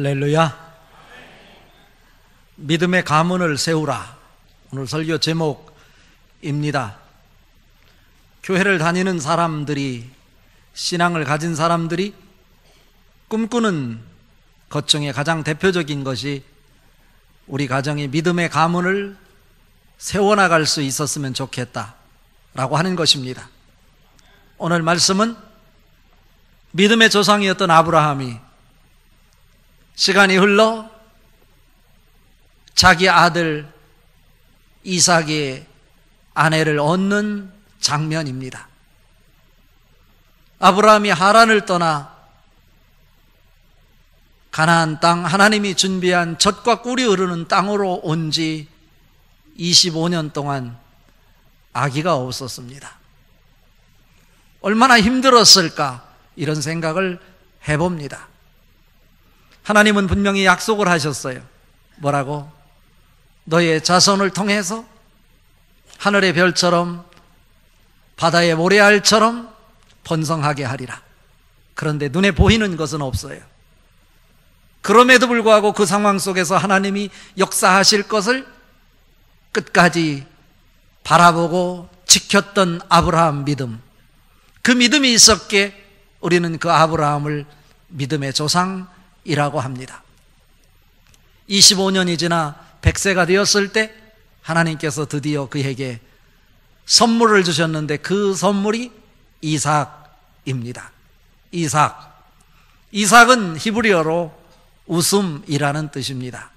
할렐루야. 믿음의 가문을 세우라. 오늘 설교 제목입니다. 교회를 다니는 사람들이, 신앙을 가진 사람들이 꿈꾸는 것 중에 가장 대표적인 것이 우리 가정이 믿음의 가문을 세워나갈 수 있었으면 좋겠다라고 하는 것입니다. 오늘 말씀은 믿음의 조상이었던 아브라함이 시간이 흘러 자기 아들 이삭의 아내를 얻는 장면입니다. 아브라함이 하란을 떠나 가나안 땅, 하나님이 준비한 젖과 꿀이 흐르는 땅으로 온 지 25년 동안 아기가 없었습니다. 얼마나 힘들었을까, 이런 생각을 해봅니다. 하나님은 분명히 약속을 하셨어요. 뭐라고? 너의 자손을 통해서 하늘의 별처럼 바다의 모래알처럼 번성하게 하리라. 그런데 눈에 보이는 것은 없어요. 그럼에도 불구하고 그 상황 속에서 하나님이 역사하실 것을 끝까지 바라보고 지켰던 아브라함 믿음, 그 믿음이 있었기에 우리는 그 아브라함을 믿음의 조상이라고 합니다. 25년이 지나 100세가 되었을 때 하나님께서 드디어 그에게 선물을 주셨는데 그 선물이 이삭입니다. 이삭은 히브리어로 웃음이라는 뜻입니다.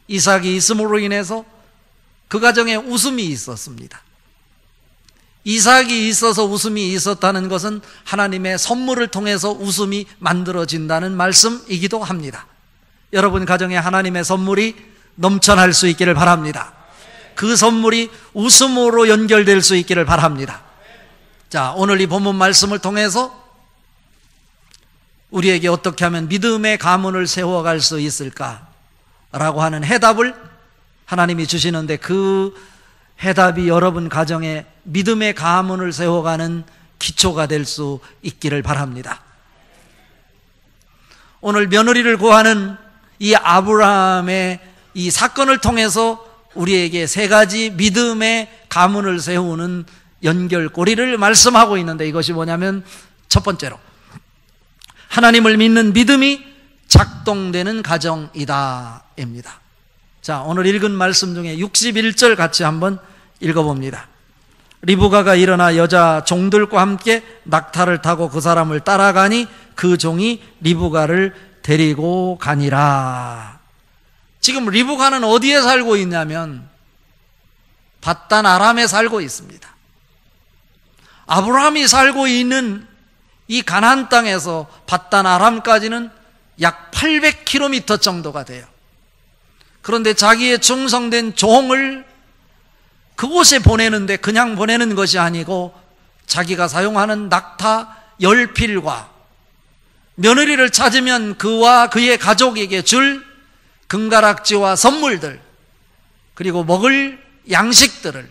이삭이 있음으로 인해서 그 가정에 웃음이 있었습니다. 이삭이 있어서 웃음이 있었다는 것은 하나님의 선물을 통해서 웃음이 만들어진다는 말씀이기도 합니다. 여러분 가정에 하나님의 선물이 넘쳐날 수 있기를 바랍니다. 그 선물이 웃음으로 연결될 수 있기를 바랍니다. 자, 오늘 이 본문 말씀을 통해서 우리에게 어떻게 하면 믿음의 가문을 세워갈 수 있을까라고 하는 해답을 하나님이 주시는데, 그 해답이 여러분 가정에 믿음의 가문을 세워가는 기초가 될 수 있기를 바랍니다. 오늘 며느리를 구하는 이 아브라함의 이 사건을 통해서 우리에게 세 가지 믿음의 가문을 세우는 연결고리를 말씀하고 있는데, 이것이 뭐냐면 첫 번째로 하나님을 믿는 믿음이 작동되는 가정이다입니다. 자, 오늘 읽은 말씀 중에 61절 같이 한번 읽어봅니다. 리브가가 일어나 여자 종들과 함께 낙타를 타고 그 사람을 따라가니 그 종이 리브가를 데리고 가니라. 지금 리브가는 어디에 살고 있냐면 밧단 아람에 살고 있습니다. 아브라함이 살고 있는 이 가나안 땅에서 밧단 아람까지는 약 800km 정도가 돼요. 그런데 자기의 충성된 종을 그곳에 보내는데 그냥 보내는 것이 아니고 자기가 사용하는 낙타 10필과 며느리를 찾으면 그와 그의 가족에게 줄 금가락지와 선물들, 그리고 먹을 양식들을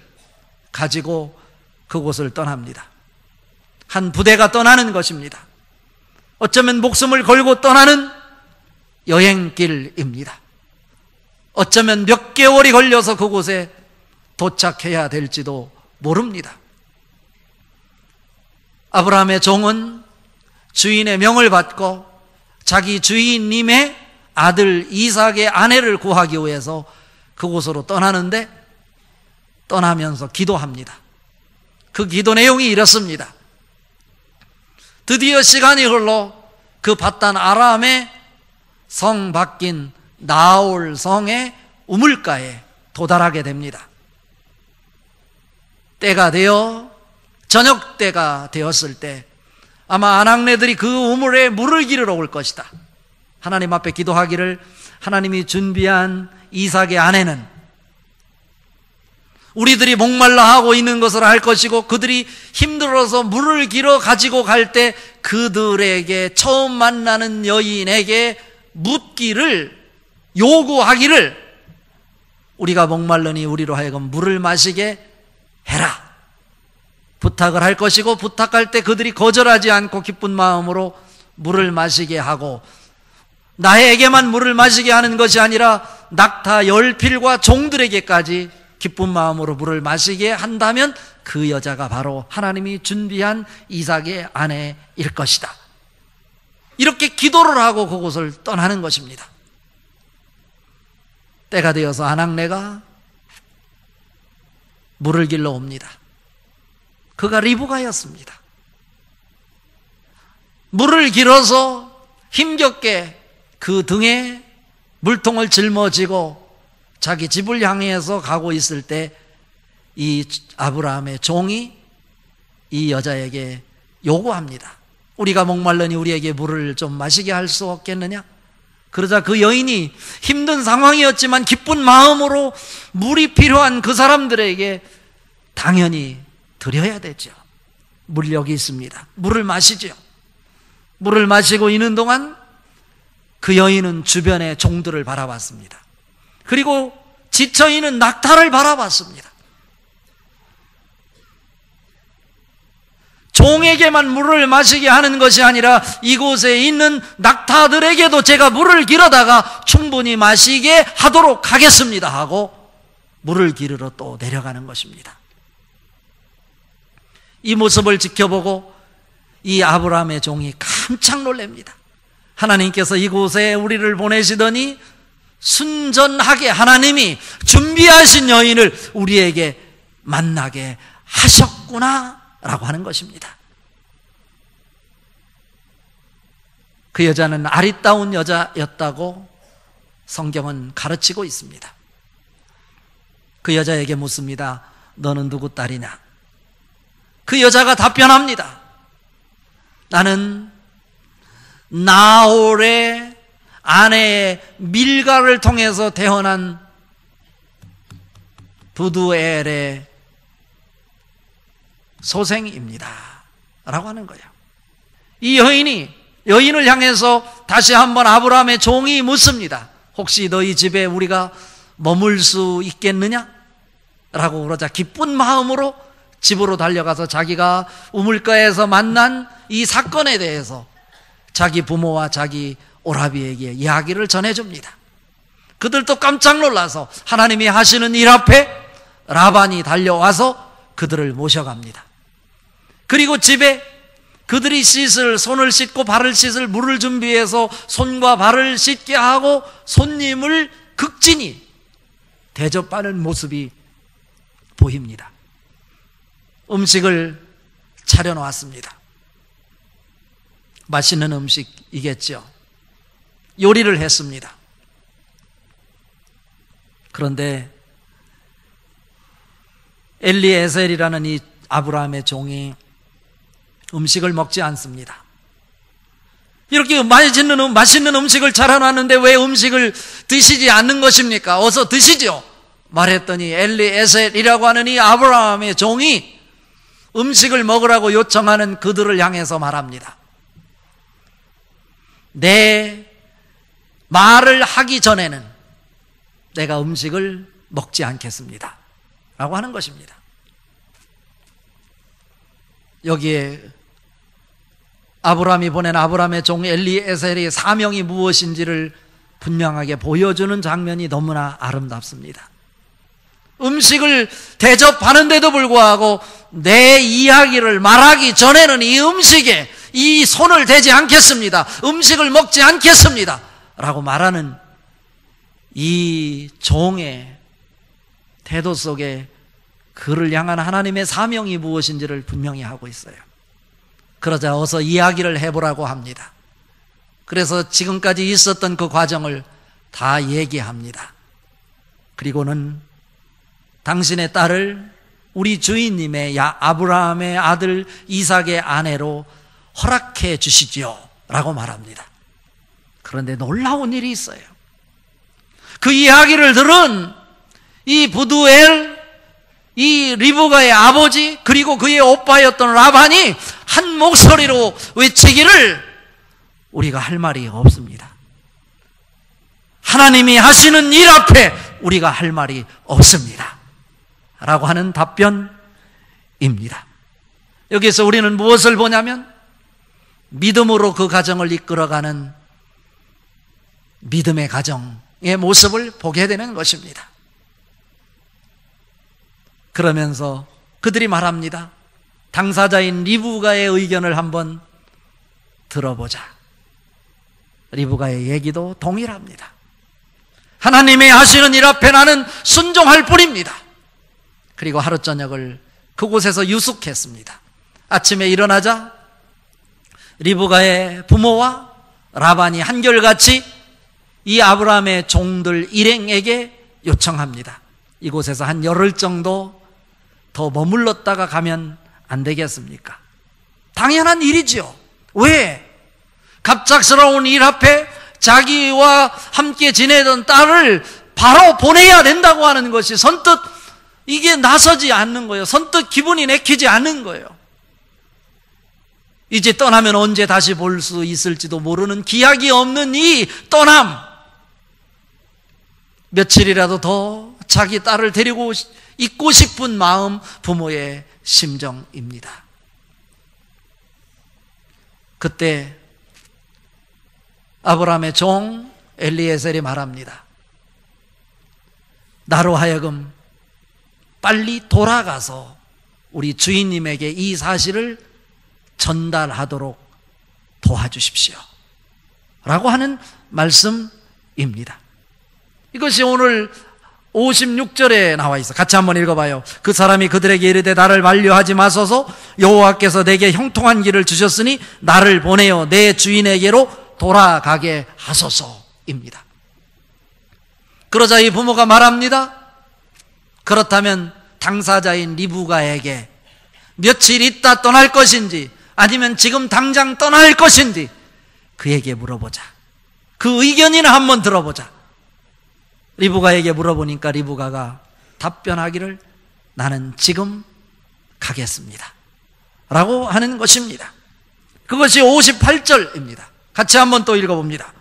가지고 그곳을 떠납니다. 한 부대가 떠나는 것입니다. 어쩌면 목숨을 걸고 떠나는 여행길입니다. 어쩌면 몇 개월이 걸려서 그곳에 도착해야 될지도 모릅니다. 아브라함의 종은 주인의 명을 받고 자기 주인님의 아들 이삭의 아내를 구하기 위해서 그곳으로 떠나는데, 떠나면서 기도합니다. 그 기도 내용이 이렇습니다. 드디어 시간이 흘러 그 밧단 아람의 성 밖인 나홀 성의 우물가에 도달하게 됩니다. 때가 되어 저녁 때가 되었을 때 아마 아낙네들이 그 우물에 물을 기르러 올 것이다. 하나님 앞에 기도하기를, 하나님이 준비한 이삭의 아내는 우리들이 목말라 하고 있는 것을 알 것이고, 그들이 힘들어서 물을 길어 가지고 갈 때 그들에게 처음 만나는 여인에게 묻기를, 요구하기를, 우리가 목말르니 우리로 하여금 물을 마시게 해라 부탁을 할 것이고, 부탁할 때 그들이 거절하지 않고 기쁜 마음으로 물을 마시게 하고, 나에게만 물을 마시게 하는 것이 아니라 낙타 열필과 종들에게까지 기쁜 마음으로 물을 마시게 한다면 그 여자가 바로 하나님이 준비한 이삭의 아내일 것이다. 이렇게 기도를 하고 그곳을 떠나는 것입니다. 때가 되어서 아낙네가 물을 길러 옵니다. 그가 리브가였습니다. 물을 길어서 힘겹게 그 등에 물통을 짊어지고 자기 집을 향해서 가고 있을 때 이 아브라함의 종이 이 여자에게 요구합니다. 우리가 목말르니 우리에게 물을 좀 마시게 할 수 없겠느냐? 그러자 그 여인이 힘든 상황이었지만 기쁜 마음으로 물이 필요한 그 사람들에게 당연히 드려야 되죠. 물 여기 있습니다. 물을 마시죠. 물을 마시고 있는 동안 그 여인은 주변의 종들을 바라봤습니다. 그리고 지쳐있는 낙타를 바라봤습니다. 종에게만 물을 마시게 하는 것이 아니라 이곳에 있는 낙타들에게도 제가 물을 기르다가 충분히 마시게 하도록 하겠습니다 하고 물을 기르러 또 내려가는 것입니다. 이 모습을 지켜보고 이 아브라함의 종이 깜짝 놀랍니다. 하나님께서 이곳에 우리를 보내시더니 순전하게 하나님이 준비하신 여인을 우리에게 만나게 하셨구나 라고 하는 것입니다. 그 여자는 아리따운 여자였다고 성경은 가르치고 있습니다. 그 여자에게 묻습니다. 너는 누구 딸이냐? 그 여자가 답변합니다. 나는 나홀의 아내의 밀가를 통해서 태어난 부두엘의 소생입니다 라고 하는 거예요. 이 여인을 향해서 다시 한번 아브라함의 종이 묻습니다. 혹시 너희 집에 우리가 머물 수 있겠느냐? 라고 그러자 기쁜 마음으로 집으로 달려가서 자기가 우물가에서 만난 이 사건에 대해서 자기 부모와 자기 오라비에게 이야기를 전해줍니다. 그들도 깜짝 놀라서 하나님이 하시는 일 앞에 라반이 달려와서 그들을 모셔갑니다. 그리고 집에 그들이 손을 씻고 발을 씻을 물을 준비해서 손과 발을 씻게 하고 손님을 극진히 대접하는 모습이 보입니다. 음식을 차려놓았습니다. 맛있는 음식이겠죠. 요리를 했습니다. 그런데 엘리에셀이라는 이 아브라함의 종이 음식을 먹지 않습니다. 이렇게 맛있는 음식을 차려놨는데 왜 음식을 드시지 않는 것입니까? 어서 드시죠 말했더니 엘리에셀이라고 하는 이 아브라함의 종이 음식을 먹으라고 요청하는 그들을 향해서 말합니다. 내 말을 하기 전에는 내가 음식을 먹지 않겠습니다 라고 하는 것입니다. 여기에 아브라함이 보낸 아브라함의 종 엘리에셀의 사명이 무엇인지를 분명하게 보여주는 장면이 너무나 아름답습니다. 음식을 대접하는데도 불구하고 내 이야기를 말하기 전에는 이 음식에 이 손을 대지 않겠습니다. 음식을 먹지 않겠습니다 라고 말하는 이 종의 태도 속에 그를 향한 하나님의 사명이 무엇인지를 분명히 하고 있어요. 그러자 어서 이야기를 해보라고 합니다. 그래서 지금까지 있었던 그 과정을 다 얘기합니다. 그리고는 당신의 딸을 우리 주인님의 아브라함의 아들 이삭의 아내로 허락해 주시지요 라고 말합니다. 그런데 놀라운 일이 있어요. 그 이야기를 들은 이 부두엘, 이 리브가의 아버지 그리고 그의 오빠였던 라반이 한 목소리로 외치기를 우리가 할 말이 없습니다. 하나님이 하시는 일 앞에 우리가 할 말이 없습니다 라고 하는 답변입니다. 여기서 우리는 무엇을 보냐면 믿음으로 그 가정을 이끌어가는 믿음의 가정의 모습을 보게 되는 것입니다. 그러면서 그들이 말합니다. 당사자인 리브가의 의견을 한번 들어보자. 리브가의 얘기도 동일합니다. 하나님의 하시는 일 앞에 나는 순종할 뿐입니다. 그리고 하루 저녁을 그곳에서 유숙했습니다. 아침에 일어나자 리브가의 부모와 라반이 한결같이 이 아브라함의 종들 일행에게 요청합니다. 이곳에서 한 열흘 정도 더 머물렀다가 가면 안 되겠습니까? 당연한 일이지요. 왜? 갑작스러운 일 앞에 자기와 함께 지내던 딸을 바로 보내야 된다고 하는 것이 선뜻 이게 나서지 않는 거예요. 선뜻 기분이 내키지 않는 거예요. 이제 떠나면 언제 다시 볼 수 있을지도 모르는 기약이 없는 이 떠남. 며칠이라도 더 자기 딸을 데리고 있고 싶은 마음, 부모의 심정입니다. 그때 아브라함의 종 엘리에셀이 말합니다. 나로 하여금 빨리 돌아가서 우리 주인님에게 이 사실을 전달하도록 도와주십시오 라고 하는 말씀입니다. 이것이 오늘 56절에 나와 있어. 같이 한번 읽어봐요. 그 사람이 그들에게 이르되 나를 만류하지 마소서. 여호와께서 내게 형통한 길을 주셨으니 나를 보내어 내 주인에게로 돌아가게 하소서입니다. 그러자 이 부모가 말합니다. 그렇다면 당사자인 리브가에게 며칠 있다 떠날 것인지 아니면 지금 당장 떠날 것인지 그에게 물어보자. 그 의견이나 한번 들어보자. 리브가에게 물어보니까 리브가가 답변하기를 나는 지금 가겠습니다 라고 하는 것입니다. 그것이 58절입니다. 같이 한번 또 읽어봅니다.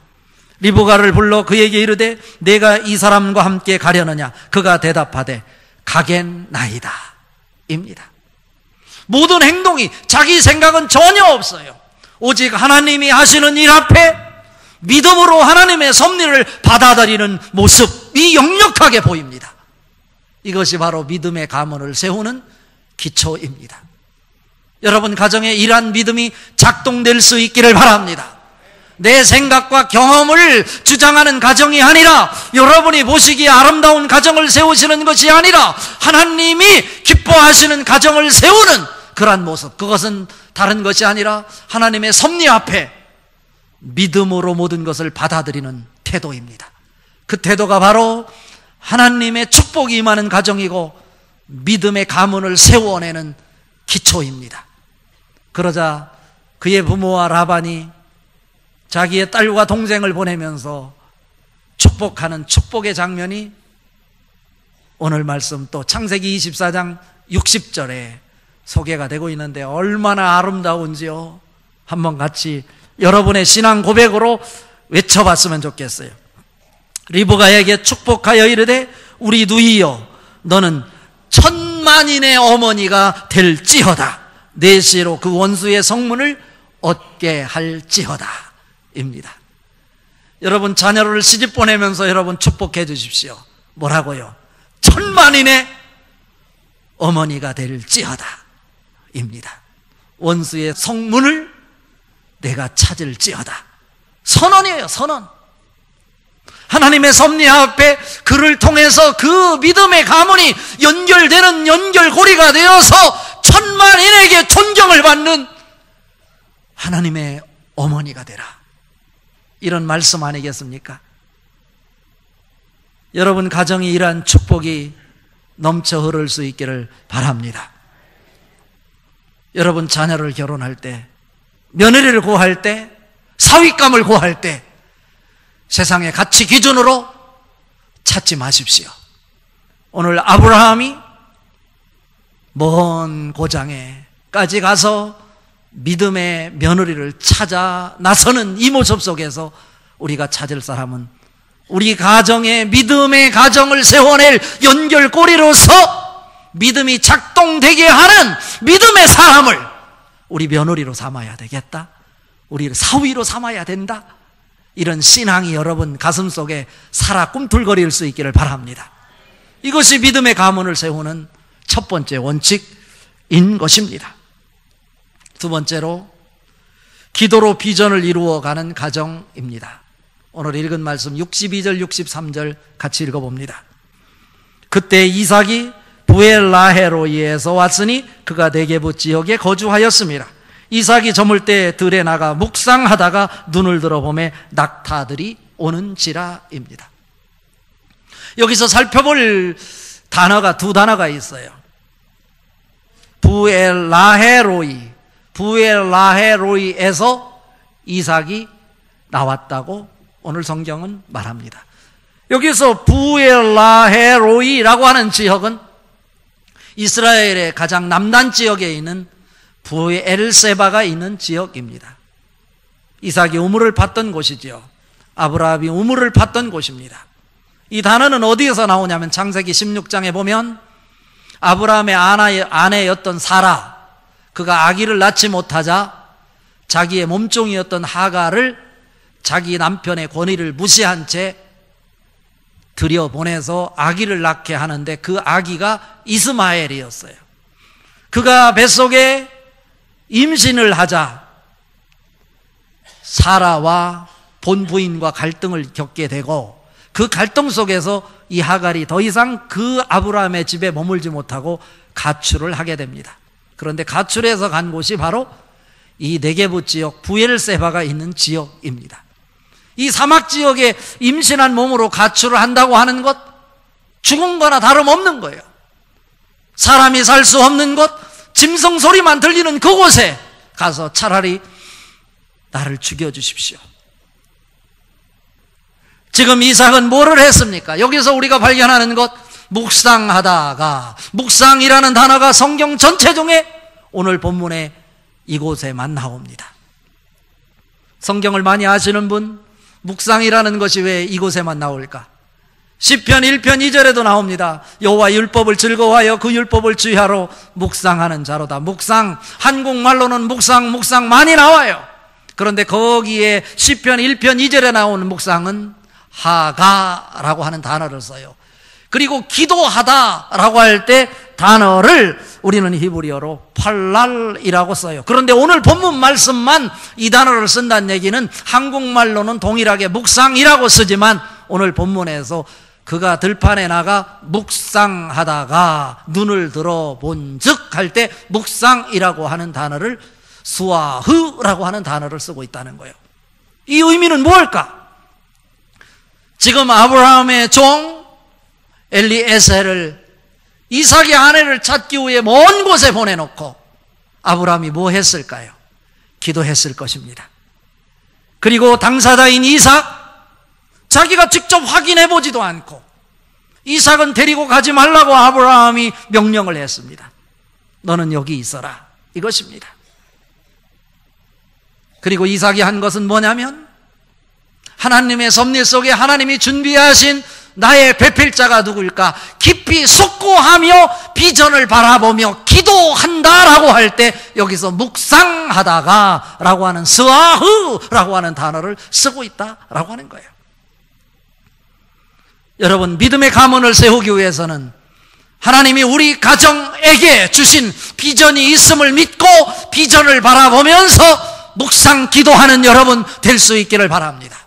리브가를 불러 그에게 이르되 내가 이 사람과 함께 가려느냐. 그가 대답하되 가겠나이다 입니다. 모든 행동이 자기 생각은 전혀 없어요. 오직 하나님이 하시는 일 앞에 믿음으로 하나님의 섭리를 받아들이는 모습이 역력하게 보입니다. 이것이 바로 믿음의 가문을 세우는 기초입니다. 여러분 가정에 이러한 믿음이 작동될 수 있기를 바랍니다. 내 생각과 경험을 주장하는 가정이 아니라 여러분이 보시기에 아름다운 가정을 세우시는 것이 아니라 하나님이 기뻐하시는 가정을 세우는 그러한 모습, 그것은 다른 것이 아니라 하나님의 섭리 앞에 믿음으로 모든 것을 받아들이는 태도입니다. 그 태도가 바로 하나님의 축복이 임하는 가정이고 믿음의 가문을 세워내는 기초입니다. 그러자 그의 부모와 라반이 자기의 딸과 동생을 보내면서 축복하는 축복의 장면이 오늘 말씀 또 창세기 24장 60절에 소개가 되고 있는데 얼마나 아름다운지요. 한번 같이 여러분의 신앙 고백으로 외쳐봤으면 좋겠어요. 리브가에게 축복하여 이르되 우리 누이여 너는 천만인의 어머니가 될지어다. 내시로 그 원수의 성문을 얻게 할지어다 입니다. 여러분 자녀를 시집 보내면서 여러분 축복해 주십시오. 뭐라고요? 천만인의 어머니가 될지어다 입니다. 원수의 성문을 내가 찾을지어다. 선언이에요. 선언. 하나님의 섭리 앞에 그를 통해서 그 믿음의 가문이 연결되는 연결고리가 되어서 천만인에게 존경을 받는 하나님의 어머니가 되라. 이런 말씀 아니겠습니까? 여러분 가정이 이러한 축복이 넘쳐 흐를 수 있기를 바랍니다. 여러분 자녀를 결혼할 때, 며느리를 구할 때, 사위감을 구할 때 세상의 가치 기준으로 찾지 마십시오. 오늘 아브라함이 먼 고장에까지 가서 믿음의 며느리를 찾아 나서는 이 모습 속에서 우리가 찾을 사람은 우리 가정의 믿음의 가정을 세워낼 연결고리로서 믿음이 작동되게 하는 믿음의 사람을 우리 며느리로 삼아야 되겠다. 우리 사위로 삼아야 된다. 이런 신앙이 여러분 가슴속에 살아 꿈틀거릴 수 있기를 바랍니다. 이것이 믿음의 가문을 세우는 첫 번째 원칙인 것입니다. 두 번째로 기도로 비전을 이루어가는 가정입니다. 오늘 읽은 말씀 62절 63절 같이 읽어봅니다. 그때 이삭이 부엘라헤로이에서 왔으니 그가 네게부 지역에 거주하였습니다. 이삭이 저물 때 들에 나가 묵상하다가 눈을 들어보매 낙타들이 오는지라입니다. 여기서 살펴볼 단어가 두 단어가 있어요. 부엘라헤로이에서 이삭이 나왔다고 오늘 성경은 말합니다. 여기서 부엘라헤로이라고 하는 지역은 이스라엘의 가장 남단 지역에 있는 부엘세바가 있는 지역입니다. 이삭이 우물을 팠던 곳이지요. 아브라함이 우물을 팠던 곳입니다. 이 단어는 어디에서 나오냐면 창세기 16장에 보면 아브라함의 아내였던 사라, 그가 아기를 낳지 못하자 자기의 몸종이었던 하가를 자기 남편의 권위를 무시한 채 들여보내서 아기를 낳게 하는데 그 아기가 이스마엘이었어요. 그가 뱃속에 임신을 하자 사라와 본부인과 갈등을 겪게 되고 그 갈등 속에서 이 하갈이 더 이상 그 아브라함의 집에 머물지 못하고 가출을 하게 됩니다. 그런데 가출해서 간 곳이 바로 이 네게부 지역 부엘세바가 있는 지역입니다. 이 사막 지역에 임신한 몸으로 가출을 한다고 하는 것, 죽은 거나 다름없는 거예요. 사람이 살 수 없는 곳, 짐승 소리만 들리는 그곳에 가서 차라리 나를 죽여주십시오. 지금 이삭은 뭐를 했습니까? 여기서 우리가 발견하는 것, 묵상하다가, 묵상이라는 단어가 성경 전체 중에 오늘 본문에 이곳에만 나옵니다. 성경을 많이 아시는 분, 묵상이라는 것이 왜 이곳에만 나올까? 시편 1편 2절에도 나옵니다. 여호와 율법을 즐거워하여 그 율법을 주의하러 묵상하는 자로다. 묵상, 한국말로는 묵상 많이 나와요. 그런데 거기에 시편 1편 2절에 나오는 묵상은 하가라고 하는 단어를 써요. 그리고 기도하다라고 할 때 단어를 우리는 히브리어로 팔랄이라고 써요. 그런데 오늘 본문 말씀만 이 단어를 쓴다는 얘기는 한국말로는 동일하게 묵상이라고 쓰지만 오늘 본문에서 그가 들판에 나가 묵상하다가 눈을 들어본 즉 할 때 묵상이라고 하는 단어를 수아흐라고 하는 단어를 쓰고 있다는 거예요. 이 의미는 무엇일까? 지금 아브라함의 종 엘리에셀을 이삭의 아내를 찾기 위해 먼 곳에 보내놓고 아브라함이 뭐 했을까요? 기도했을 것입니다. 그리고 당사자인 이삭, 자기가 직접 확인해 보지도 않고 이삭은 데리고 가지 말라고 아브라함이 명령을 했습니다. 너는 여기 있어라, 이것입니다. 그리고 이삭이 한 것은 뭐냐면 하나님의 섭리 속에 하나님이 준비하신 나의 배필자가 누구일까? 깊이 숙고하며 비전을 바라보며 기도한다라고 할 때 여기서 묵상하다가 라고 하는 스와흐라고 하는 단어를 쓰고 있다라고 하는 거예요. 여러분, 믿음의 가문을 세우기 위해서는 하나님이 우리 가정에게 주신 비전이 있음을 믿고 비전을 바라보면서 묵상 기도하는 여러분 될 수 있기를 바랍니다.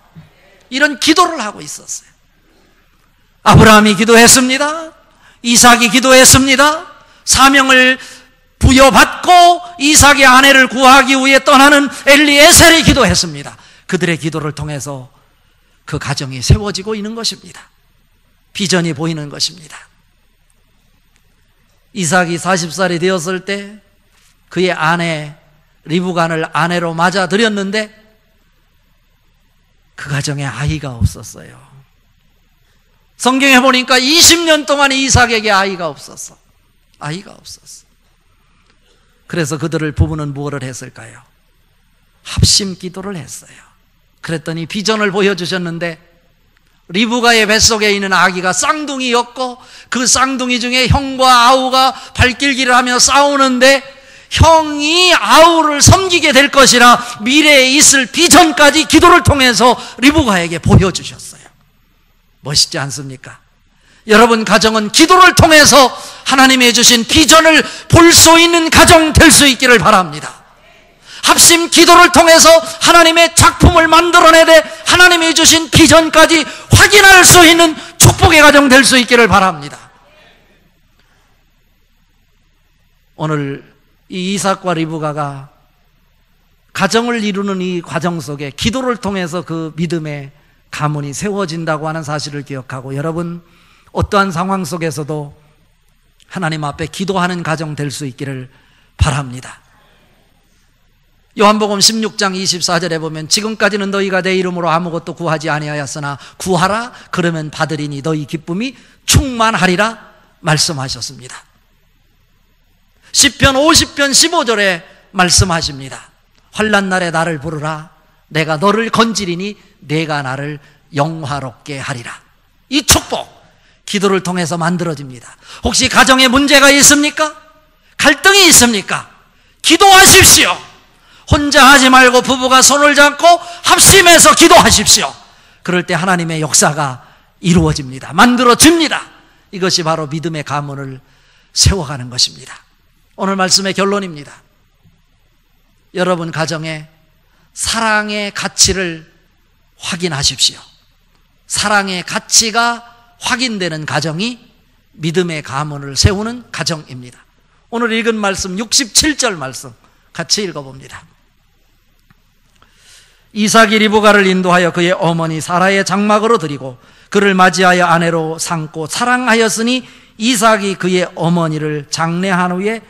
이런 기도를 하고 있었어요. 아브라함이 기도했습니다. 이삭이 기도했습니다. 사명을 부여받고 이삭의 아내를 구하기 위해 떠나는 엘리에셀이 기도했습니다. 그들의 기도를 통해서 그 가정이 세워지고 있는 것입니다. 비전이 보이는 것입니다. 이삭이 40살이 되었을 때 그의 아내 리브간을 아내로 맞아들였는데 그 가정에 아이가 없었어요. 성경에 보니까 20년 동안 이삭에게 아이가 없었어. 아이가 없었어. 그래서 그들을 부부는 무엇을 했을까요? 합심 기도를 했어요. 그랬더니 비전을 보여주셨는데 리브가의 뱃속에 있는 아기가 쌍둥이였고 그 쌍둥이 중에 형과 아우가 발길기를 하며 싸우는데 형이 아우를 섬기게 될 것이라 미래에 있을 비전까지 기도를 통해서 리브가에게 보여주셨어요. 멋있지 않습니까? 여러분 가정은 기도를 통해서 하나님이 주신 비전을 볼 수 있는 가정 될 수 있기를 바랍니다. 합심 기도를 통해서 하나님의 작품을 만들어내되 하나님이 주신 비전까지 확인할 수 있는 축복의 가정 될 수 있기를 바랍니다. 오늘 이 이삭과 리브가가 가정을 이루는 이 과정 속에 기도를 통해서 그 믿음의 가문이 세워진다고 하는 사실을 기억하고, 여러분 어떠한 상황 속에서도 하나님 앞에 기도하는 가정 될 수 있기를 바랍니다. 요한복음 16장 24절에 보면 지금까지는 너희가 내 이름으로 아무것도 구하지 아니하였으나 구하라 그러면 받으리니 너희 기쁨이 충만하리라 말씀하셨습니다. 시편 50편 15절에 말씀하십니다. 환난 날에 나를 부르라 내가 너를 건지리니 내가 나를 영화롭게 하리라. 이 축복 기도를 통해서 만들어집니다. 혹시 가정에 문제가 있습니까? 갈등이 있습니까? 기도하십시오. 혼자 하지 말고 부부가 손을 잡고 합심해서 기도하십시오. 그럴 때 하나님의 역사가 이루어집니다. 만들어집니다. 이것이 바로 믿음의 가문을 세워가는 것입니다. 오늘 말씀의 결론입니다. 여러분 가정에 사랑의 가치를 확인하십시오. 사랑의 가치가 확인되는 가정이 믿음의 가문을 세우는 가정입니다. 오늘 읽은 말씀 67절 말씀 같이 읽어봅니다. 이삭이 리브가를 인도하여 그의 어머니 사라의 장막으로 드리고 그를 맞이하여 아내로 삼고 사랑하였으니 이삭이 그의 어머니를 장례한 후에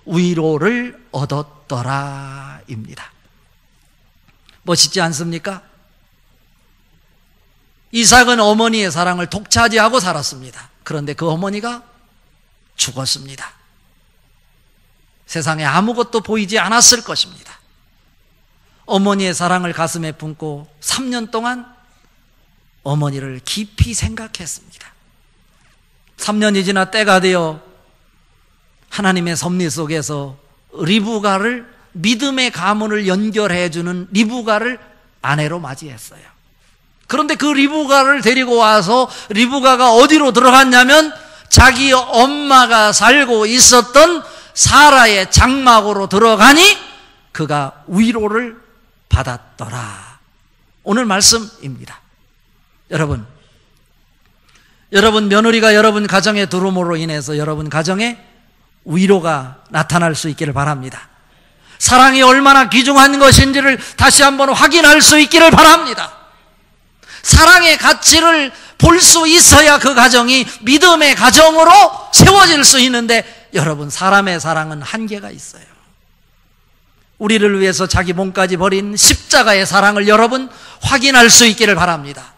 위로를 얻었더라 입니다. 멋있지 않습니까? 이삭은 어머니의 사랑을 독차지하고 살았습니다. 그런데 그 어머니가 죽었습니다. 세상에 아무것도 보이지 않았을 것입니다. 어머니의 사랑을 가슴에 품고 3년 동안 어머니를 깊이 생각했습니다. 3년이 지나 때가 되어 하나님의 섭리 속에서 리브가를, 믿음의 가문을 연결해주는 리브가를 아내로 맞이했어요. 그런데 그 리브가를 데리고 와서 리브가가 어디로 들어갔냐면 자기 엄마가 살고 있었던 사라의 장막으로 들어가니 그가 위로를 받았더라. 오늘 말씀입니다. 여러분 며느리가 여러분 가정에 들어옴으로 인해서 여러분 가정에 위로가 나타날 수 있기를 바랍니다. 사랑이 얼마나 귀중한 것인지를 다시 한번 확인할 수 있기를 바랍니다. 사랑의 가치를 볼 수 있어야 그 가정이 믿음의 가정으로 세워질 수 있는데, 여러분 사람의 사랑은 한계가 있어요. 우리를 위해서 자기 몸까지 버린 십자가의 사랑을 여러분 확인할 수 있기를 바랍니다.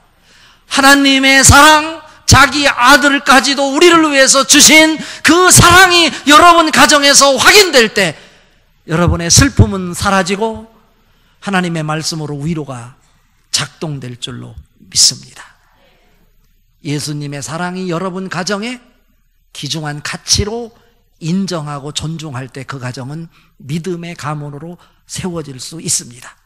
하나님의 사랑, 자기 아들까지도 우리를 위해서 주신 그 사랑이 여러분 가정에서 확인될 때 여러분의 슬픔은 사라지고 하나님의 말씀으로 위로가 작동될 줄로 믿습니다. 예수님의 사랑이 여러분 가정에 귀중한 가치로 인정하고 존중할 때 그 가정은 믿음의 가문으로 세워질 수 있습니다.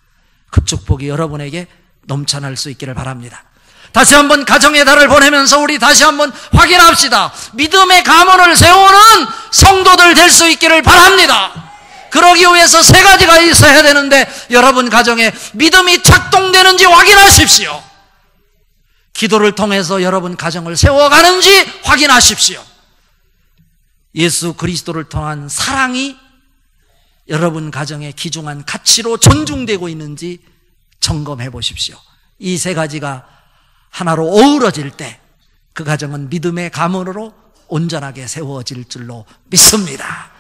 그 축복이 여러분에게 넘쳐날 수 있기를 바랍니다. 다시 한번 가정의 달을 보내면서 우리 다시 한번 확인합시다. 믿음의 가문을 세우는 성도들 될 수 있기를 바랍니다. 그러기 위해서 세 가지가 있어야 되는데 여러분 가정에 믿음이 작동되는지 확인하십시오. 기도를 통해서 여러분 가정을 세워가는지 확인하십시오. 예수 그리스도를 통한 사랑이 여러분 가정의 귀중한 가치로 존중되고 있는지 점검해 보십시오. 이 세 가지가 하나로 어우러질 때 그 가정은 믿음의 가문으로 온전하게 세워질 줄로 믿습니다.